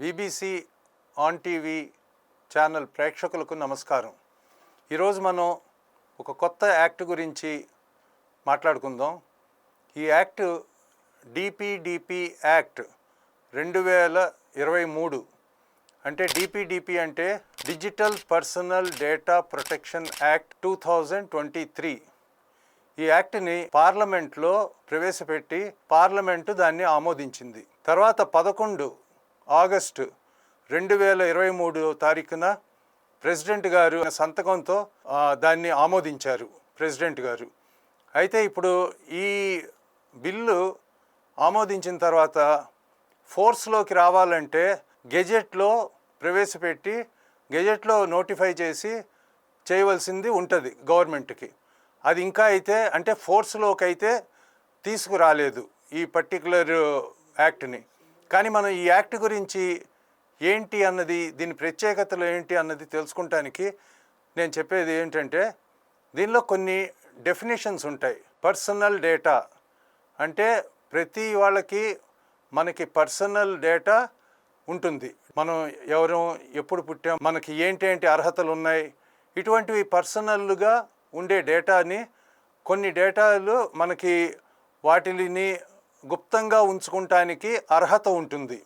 BBC on TV channel ప్రేక్షకులకు నమస్కారం. ఈరోజు మనం ఒక కొత్త యాక్ట్ గురించి మాట్లాడుకుందాం. ఈ యాక్ట్ డిపిడిపి యాక్ట్ 2023. అంటే డిపిడిపి అంటే digital personal data protection act 2023. ఈ యాక్ట్ని పార్లమెంట్లో ప్రవేశపెట్టి పార్లమెంటు దాన్ని ఆమోదించింది. తర్వాత 11 ఆగస్టు 2023 తారీఖున ప్రెసిడెంట్ గారు సంతకంతో దాన్ని ఆమోదించారు ప్రెసిడెంట్ గారు. అయితే ఇప్పుడు ఈ బిల్లు ఆమోదించిన తర్వాత ఫోర్స్లోకి రావాలంటే గెజెట్లో ప్రవేశపెట్టి గెజెట్లో నోటిఫై చేసి చేయవలసింది ఉంటుంది గవర్నమెంట్కి. అది ఇంకా అయితే అంటే ఫోర్స్లోకి అయితే తీసుకురాలేదు ఈ పర్టికులర్ యాక్ట్ని. కానీ మనం ఈ యాక్ట్ గురించి ఏంటి అన్నది, దీని ప్రత్యేకతలు ఏంటి అన్నది తెలుసుకుంటానికి నేను చెప్పేది ఏంటంటే, దీనిలో కొన్ని డెఫినేషన్స్ ఉంటాయి. పర్సనల్ డేటా అంటే ప్రతి వాళ్ళకి మనకి పర్సనల్ డేటా ఉంటుంది. మనం ఎవరు, ఎప్పుడు పుట్టాం, మనకి ఏంటి అర్హతలు ఉన్నాయి, ఇటువంటివి పర్సనల్గా ఉండే డేటాని, కొన్ని డేటాలు మనకి వాటిని గుప్తంగా ఉంచుకుంటానికి అర్హత ఉంటుంది.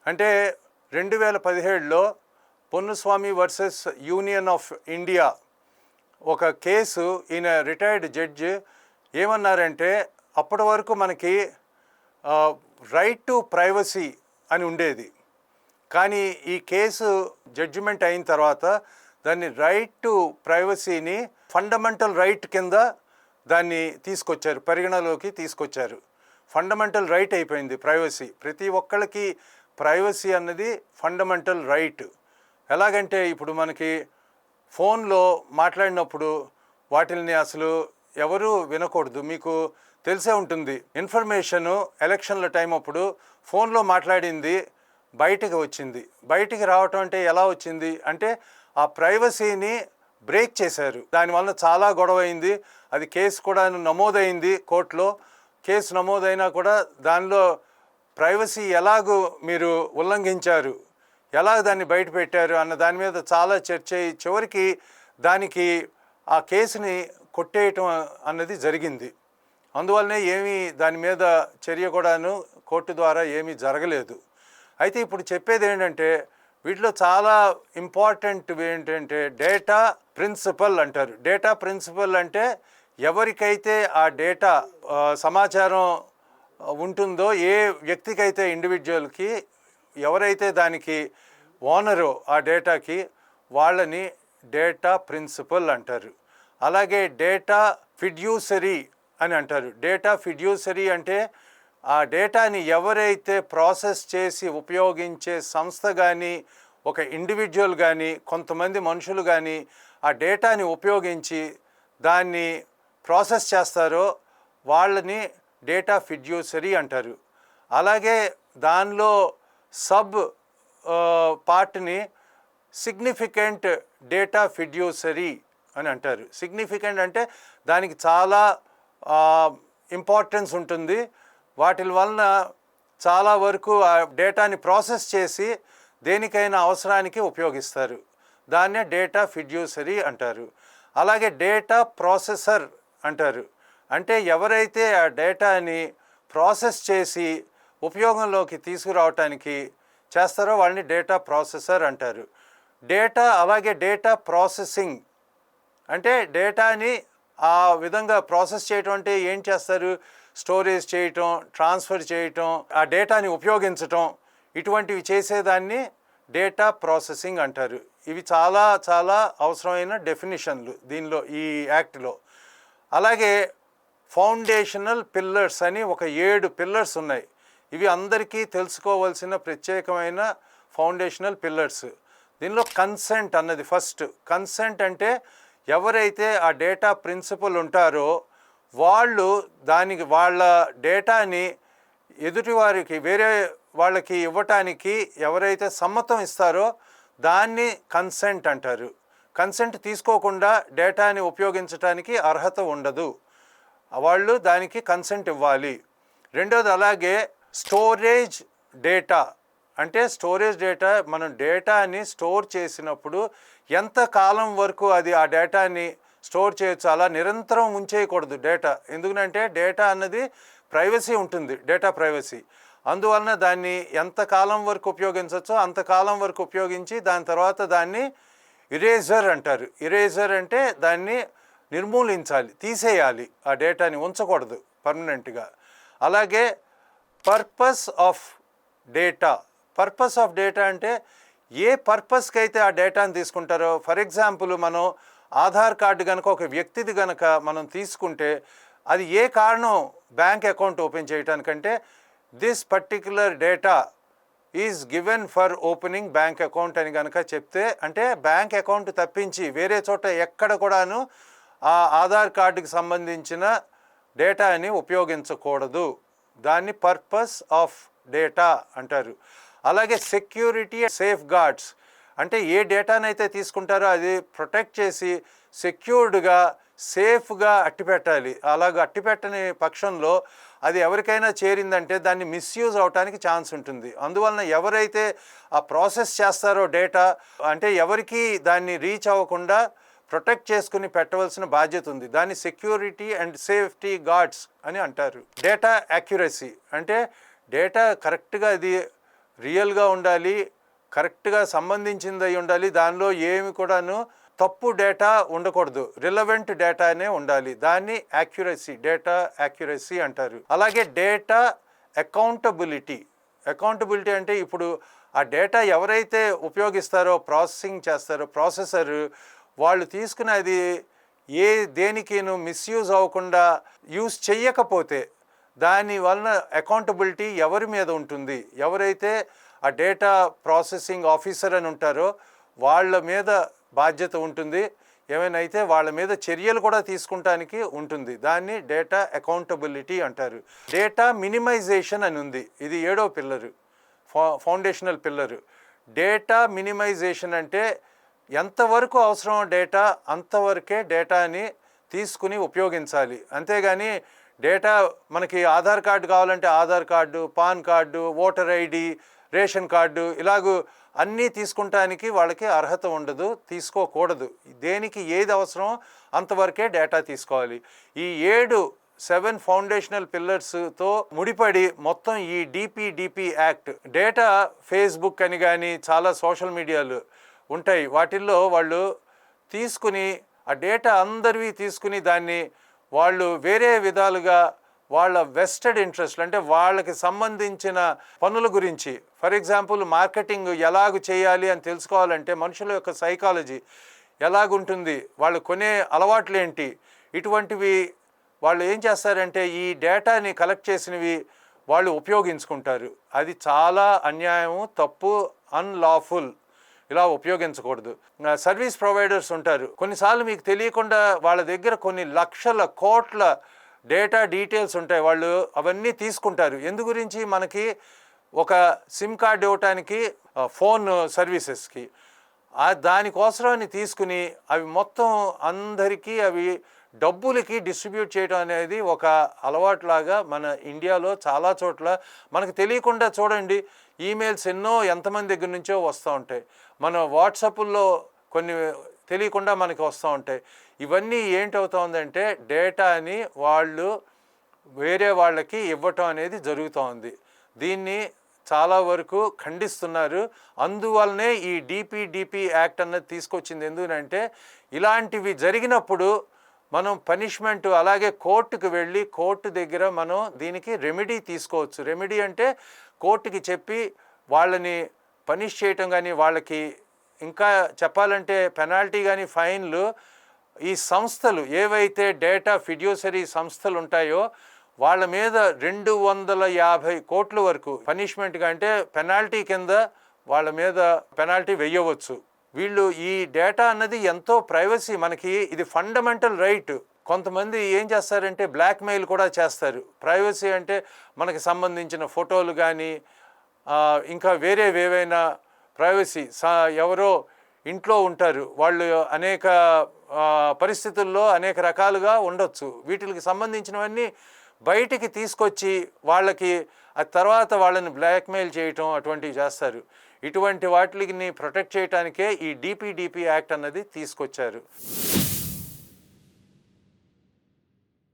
అంటే 2017లో Ponnuswamy versus union of India ఒక కేసు, ఈయన రిటైర్డ్ జడ్జి ఏమన్నారంటే, అప్పటి వరకు మనకి రైట్ టు ప్రైవసీ అని ఉండేది. కానీ ఈ కేసు జడ్జిమెంట్ అయిన తర్వాత దాన్ని రైట్ టు ప్రైవసీని ఫండమెంటల్ రైట్ కింద దాన్ని తీసుకొచ్చారు, పరిగణలోకి తీసుకొచ్చారు. ఫండమెంటల్ రైట్ అయిపోయింది ప్రైవసీ. ప్రతి ఒక్కళ్ళకి ప్రైవసీ అన్నది ఫండమెంటల్ రైట్. ఎలాగంటే ఇప్పుడు మనకి ఫోన్లో మాట్లాడినప్పుడు వాటిని అసలు ఎవరు వినకూడదు. మీకు తెలిసే ఉంటుంది, ఇన్ఫర్మేషను ఎలక్షన్ల టైం అప్పుడు ఫోన్లో మాట్లాడింది బయటికి వచ్చింది. బయటికి రావటం అంటే ఎలా వచ్చింది అంటే, ఆ ప్రైవసీని బ్రేక్ చేశారు. దానివల్ల చాలా గొడవ అయింది. అది కేసు కూడా నమోదైంది కోర్టులో. కేసు నమోదైనా కూడా దానిలో ప్రైవసీ ఎలాగూ మీరు ఉల్లంఘించారు, ఎలాగ దాన్ని బయట పెట్టారు అన్న దాని మీద చాలా చర్చ అయ్యి చివరికి దానికి ఆ కేసుని కొట్టేయటం అన్నది జరిగింది. అందువల్లనే ఏమీ దాని మీద చర్య కూడాను కోర్టు ద్వారా ఏమీ జరగలేదు. అయితే ఇప్పుడు చెప్పేది ఏంటంటే, వీటిలో చాలా ఇంపార్టెంట్ ఏంటంటే డేటా ప్రిన్సిపల్ అంటారు. డేటా ప్రిన్సిపల్ అంటే ఎవరికైతే ఆ డేటా సమాచారం ఉంటుందో, ఏ వ్యక్తికైతే, ఇండివిజువల్కి ఎవరైతే దానికి ఓనరో ఆ డేటాకి, వాళ్ళని డేటా ప్రిన్సిపల్ అంటారు. అలాగే డేటా ఫిడ్యూసరీ అని అంటారు. డేటా ఫిడ్యూసరీ అంటే ఆ డేటాని ఎవరైతే ప్రాసెస్ చేసి ఉపయోగించే సంస్థ కానీ, ఒక ఇండివిజువల్ కానీ, కొంతమంది మనుషులు కానీ ఆ డేటాని ఉపయోగించి దాన్ని ప్రాసెస్ చేస్తారో వాళ్ళని డేటా ఫిడ్యూసరీ అంటారు. అలాగే దానిలో సబ్ పార్ట్ని సిగ్నిఫికెంట్ డేటా ఫిడ్యూసరీ అని అంటారు. సిగ్నిఫికెంట్ అంటే దానికి చాలా ఇంపార్టెన్స్ ఉంటుంది. వాటి వలన చాలా వరకు ఆ డేటాని ప్రాసెస్ చేసి దేనికైనా అవసరానికి ఉపయోగిస్తారు. దాన్నే డేటా ఫిడ్యూసరీ అంటారు. అలాగే డేటా ప్రాసెసర్ అంటారు. అంటే ఎవరైతే ఆ డేటాని ప్రాసెస్ చేసి ఉపయోగంలోకి తీసుకురావటానికి చేస్తారో వాళ్ళని డేటా ప్రాసెసర్ అంటారు. అలాగే డేటా ప్రాసెసింగ్ అంటే డేటాని ఆ విధంగా ప్రాసెస్ చేయటం అంటే ఏం చేస్తారు, స్టోరేజ్ చేయటం, ట్రాన్స్ఫర్ చేయటం, ఆ డేటాని ఉపయోగించటం, ఇటువంటివి చేసేదాన్ని డేటా ప్రాసెసింగ్ అంటారు. ఇవి చాలా చాలా అవసరమైన డెఫినిషన్లు దీనిలో, ఈ యాక్ట్లో. అలాగే ఫౌండేషనల్ పిల్లర్స్ అని ఒక 7 పిల్లర్స్ ఉన్నాయి. ఇవి అందరికీ తెలుసుకోవాల్సిన ప్రత్యేకమైన ఫౌండేషనల్ పిల్లర్స్. దీనిలో కన్సెంట్ అన్నది ఫస్ట్. కన్సెంట్ అంటే ఎవరైతే ఆ డేటా ప్రిన్సిపల్ ఉంటారో వాళ్ళు వాళ్ళ డేటాని ఎదుటివారికి, వేరే వాళ్ళకి ఇవ్వటానికి ఎవరైతే సమ్మతం ఇస్తారో దాన్ని కన్సెంట్ అంటారు. కన్సెంట్ తీసుకోకుండా డేటాని ఉపయోగించడానికి అర్హత ఉండదు, వాళ్ళు దానికి కన్సెంట్ ఇవ్వాలి. రెండోది అలాగే స్టోరేజ్ డేటా అంటే స్టోరేజ్ డేటా, మనం డేటాని స్టోర్ చేసినప్పుడు ఎంత కాలం వరకు అది ఆ డేటాని స్టోర్ చేయొచ్చు, అలా నిరంతరం ఉంచేయకూడదు డేటా. ఎందుకంటే డేటా అన్నది ప్రైవసీ ఉంటుంది, డేటా ప్రైవసీ. అందువలన దాన్ని ఎంతకాలం వరకు ఉపయోగించవచ్చో అంతకాలం వరకు ఉపయోగించి దాని తర్వాత దాన్ని ఇరేజర్ అంటారు. ఇరేజర్ అంటే దాన్ని నిర్మూలించాలి, తీసేయాలి, ఆ డేటాని ఉంచకూడదు పర్మనెంట్గా. అలాగే purpose of data. Purpose of data అంటే ఏ పర్పస్కి అయితే ఆ డేటాని తీసుకుంటారో, ఫర్ ఎగ్జాంపుల్ మనం ఆధార్ కార్డు కనుక ఒక వ్యక్తిది కనుక మనం తీసుకుంటే అది ఏ కారణం బ్యాంక్ అకౌంట్ ఓపెన్ చేయడానికంటే this particular data is given for opening bank account అని కనుక చెప్తే, అంటే బ్యాంక్ అకౌంట్ తప్పించి వేరే చోట ఎక్కడ కూడాను ఆ ఆధార్ కార్డుకి సంబంధించిన డేటాని ఉపయోగించకూడదు. దాన్ని పర్పస్ ఆఫ్ డేటా అంటారు. అలాగే సెక్యూరిటీ సేఫ్ గార్డ్స్ అంటే ఏ డేటానైతే తీసుకుంటారో అది ప్రొటెక్ట్ చేసి సెక్యూర్డ్గా సేఫ్గా అట్టిపెట్టాలి. అలాగ అట్టిపెట్టని పక్షంలో అది ఎవరికైనా చేరిందంటే దాన్ని మిస్యూజ్ అవడానికి ఛాన్స్ ఉంటుంది. అందువలన ఎవరైతే ఆ ప్రాసెస్ చేస్తారో డేటా, అంటే ఎవరికి దాన్ని రీచ్ అవ్వకుండా ప్రొటెక్ట్ చేసుకుని పెట్టవలసిన బాధ్యత ఉంది. దాన్ని సెక్యూరిటీ అండ్ సేఫ్టీ గార్డ్స్ అని అంటారు. డేటా యాక్యురసీ అంటే డేటా కరెక్ట్గా అది రియల్గా ఉండాలి, కరెక్ట్గా సంబంధించింది అయి ఉండాలి, దానిలో ఏమి కూడాను తప్పు డేటా ఉండకూడదు, రిలవెంట్ డేటానే ఉండాలి. దాన్ని యాక్యురసీ, డేటా యాక్యురసీ అంటారు. అలాగే డేటా అకౌంటబిలిటీ. అకౌంటబిలిటీ అంటే ఇప్పుడు ఆ డేటా ఎవరైతే ఉపయోగిస్తారో, ప్రాసెసింగ్ చేస్తారో ప్రాసెసర్, వాళ్ళు తీసుకునేది దేనికిను మిస్యూజ్ అవ్వకుండా యూజ్ చెయ్యకపోతే దాని వలన అకౌంటబిలిటీ ఎవరి మీద ఉంటుంది? ఎవరైతే ఆ డేటా ప్రాసెసింగ్ ఆఫీసర్ అని ఉంటారో వాళ్ళ మీద బాధ్యత ఉంటుంది. ఏమైనా అయితే వాళ్ళ మీద చర్యలు కూడా తీసుకుంటానికి ఉంటుంది. దాన్ని డేటా అకౌంటబిలిటీ అంటారు. డేటా మినిమైజేషన్ అని ఉంది, ఇది 7వ pillar, foundational pillar. Data minimisation అంటే ఎంతవరకు అవసరం డేటా అంతవరకే డేటాని తీసుకుని ఉపయోగించాలి. అంతేగాని డేటా మనకి ఆధార్ కార్డు కావాలంటే Aadhaar card, pan card, voter ID, ration card ఇలాగూ అన్నీ తీసుకుంటానికి వాళ్ళకి అర్హత ఉండదు, తీసుకోకూడదు. దేనికి ఏది అవసరం అంతవరకే డేటా తీసుకోవాలి. ఈ 7 ఫౌండేషనల్ పిల్లర్స్తో ముడిపడి మొత్తం ఈ డిపి యాక్ట్. డేటా ఫేస్బుక్ అని కానీ చాలా సోషల్ మీడియాలు ఉంటాయి, వాటిల్లో వాళ్ళు తీసుకుని ఆ డేటా అందరివి తీసుకుని దాన్ని వాళ్ళు వేరే విధాలుగా వాళ్ళ వెస్టెడ్ ఇంట్రెస్ట్ అంటే వాళ్ళకి సంబంధించిన పనుల గురించి, ఫర్ ఎగ్జాంపుల్ మార్కెటింగ్ ఎలాగ చేయాలి అని తెలుసుకోవాలంటే మనుషుల యొక్క సైకాలజీ ఎలాగుంటుంది, వాళ్ళు కొనే అలవాట్లు ఏంటి, ఇటువంటివి వాళ్ళు ఏం చేస్తారంటే ఈ డేటాని కలెక్ట్ చేసినవి వాళ్ళు ఉపయోగించుకుంటారు. అది చాలా అన్యాయము, తప్పు, అన్లాఫుల్. ఇలా ఉపయోగించకూడదు. సర్వీస్ ప్రొవైడర్స్ ఉంటారు, కొన్నిసార్లు మీకు తెలియకుండా వాళ్ళ దగ్గర కొన్ని లక్షల కోట్ల డేటా డీటెయిల్స్ ఉంటాయి, వాళ్ళు అవన్నీ తీసుకుంటారు. ఎందు గురించి? మనకి ఒక సిమ్ కార్డు ఇవ్వటానికి, ఫోన్ సర్వీసెస్కి, దానికోసమని తీసుకుని అవి మొత్తం అందరికీ అవి డబ్బులకి డిస్ట్రిబ్యూట్ చేయడం అనేది ఒక అలవాటులాగా మన ఇండియాలో చాలా చోట్ల మనకు తెలియకుండా చూడండి ఈమెయిల్స్ ఎన్నో ఎంతమంది దగ్గర నుంచో వస్తూ ఉంటాయి. మన వాట్సాప్లో కొన్ని తెలియకుండా మనకి వస్తూ ఉంటాయి. ఇవన్నీ ఏంటవుతోందంటే డేటాని వాళ్ళు వేరే వాళ్ళకి ఇవ్వటం అనేది జరుగుతూ ఉంది. దీన్ని చాలా వరకు ఖండిస్తున్నారు. అందువల్లనే ఈ డిపి యాక్ట్ అన్నది తీసుకొచ్చింది. ఎందుకంటే ఇలాంటివి జరిగినప్పుడు మనం పనిష్మెంట్, అలాగే కోర్టుకు వెళ్ళి కోర్టు దగ్గర మనం దీనికి రెమెడీ తీసుకోవచ్చు. రెమెడీ అంటే కోర్టుకి చెప్పి వాళ్ళని పనిష్ చేయటం కానీ, వాళ్ళకి ఇంకా చెప్పాలంటే పెనాల్టీ కానీ, ఫైన్లు ఈ సంస్థలు ఏవైతే డేటా ఫిడ్యూసరీ సంస్థలు ఉంటాయో వాళ్ళ మీద 250 కోట్ల వరకు పనిష్మెంట్గా అంటే పెనాల్టీ కింద వాళ్ళ మీద పెనాల్టీ వేయవచ్చు. వీళ్ళు ఈ డేటా అన్నది ఎంతో ప్రైవసీ, మనకి ఇది ఫండమెంటల్ రైట్. కొంతమంది ఏం చేస్తారంటే బ్లాక్మెయిల్ కూడా చేస్తారు. ప్రైవసీ అంటే మనకి సంబంధించిన ఫోటోలు కానీ ఇంకా వేరేవేవైనా ప్రైవసీ, ఎవరో ఇంట్లో ఉంటారు, వాళ్ళు అనేక పరిస్థితుల్లో అనేక రకాలుగా ఉండొచ్చు, వీటికి సంబంధించినవన్నీ బయటికి తీసుకొచ్చి వాళ్ళకి ఆ తర్వాత వాళ్ళని బ్లాక్మెయిల్ చేయటం అటువంటివి చేస్తారు. ఇటువంటి వాటిని ప్రొటెక్ట్ చేయడానికే ఈ DPDP యాక్ట్ అన్నది తీసుకొచ్చారు.